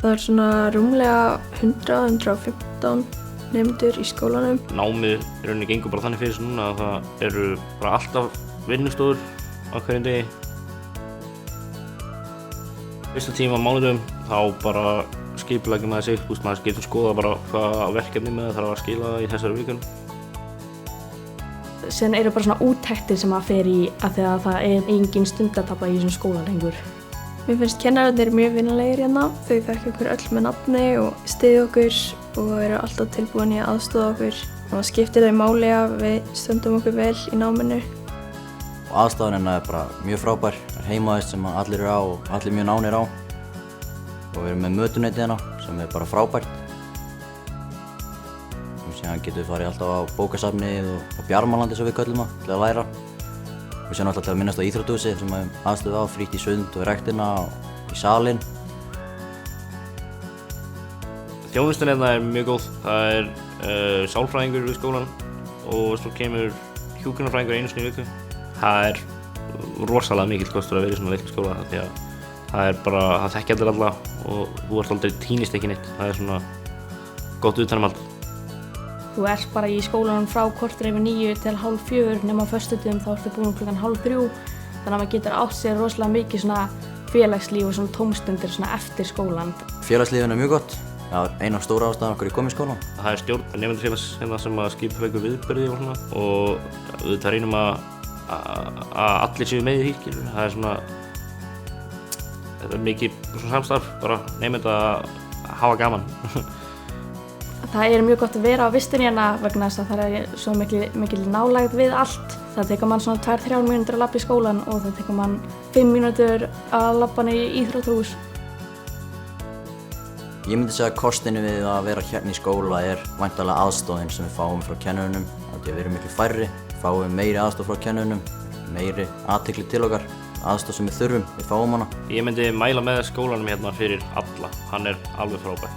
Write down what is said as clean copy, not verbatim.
Það svona rúmlega 100–115 nemendur í skólanum. Námið í rauninni gengur bara þannig fyrir sig núna að það eru bara alltaf vinnustofur á hverjum degi. Fyrsta tíma á mánudögum þá bara skipuleggjum maður sig, maður getur skoða bara hvaða verkefni maður þarf að skila í þessari vikun. Síðan eru bara svona úttektir sem maður fer í af því að það er engin stundatafla í þessum skóla lengur. Mér finnst kennararnir mjög vinnulegir hérna. Þau þekkja okkur öll með nafni og styðja okkur og eru alltaf tilbúin í að aðstoða okkur. Og það skiptir þau máli að við stöndum okkur vel í náminu. Og aðstæðan hérna er bara mjög frábær. Það er heimavist sem allir eru á og allir mjög nánir á. Og við erum með mötuneyti hérna sem er bara frábært. Og síðan getum við farið alltaf á bókasafnið og Bjarmalandi sem við köllum það til að læra. Og síðan alltaf til að minnast á íþróttahúsið sem við höfum aðstöðu á, frítt í sund og í ræktina og í salinn. Þjónustan hérna er mjög góð. Það er sálfræðingur við skólan og svo kemur hjúkrunarfræðingur einu sinni í viku. Það er rosalega mikill kostur að vera í svona litlum skóla því að það þekkja allir alla og þú ert aldrei týnist ekki neitt. Það er svona gott utanumhald. Þú ert bara í skólanum frá korter yfir 9 til 3:30 nema á föstudögum þá ertu búin klukkan 2:30. Þannig að maður getur átt sér rosalega mikið svona félagslíf og svona tómstundir svona eftir skólan. Félagslífin er mjög gott. Það er eina stóra ástæðan okkur í komið í skólan. Það er stjórn nemendafélags hérna sem að skipuleggur viðburði og svona og auðvitað reynum að allir séu með í því. Það er svona þetta er mikið svona samstarf, bara nemenda að hafa gaman. Það er mjög gott að vera á vistinni hérna vegna þess að það er svo mikil nálægð við allt. Það tekur mann svona 2–3 mínútur að labba í skólan og það tekur mann 5 mínútur að labba í íþróttahús. Ég myndi segja að kostinni við að vera hérna í skóla er væntanlega aðstoðin sem við fáum frá kennurunum. Við erum miklu færri, fáum meiri aðstoð frá kennurunum, meiri athygli til okkar, aðstoð sem við þurfum, við fáum hana. Ég myndi mæla með skólanum hérna fyrir alla, hann er alveg frábær.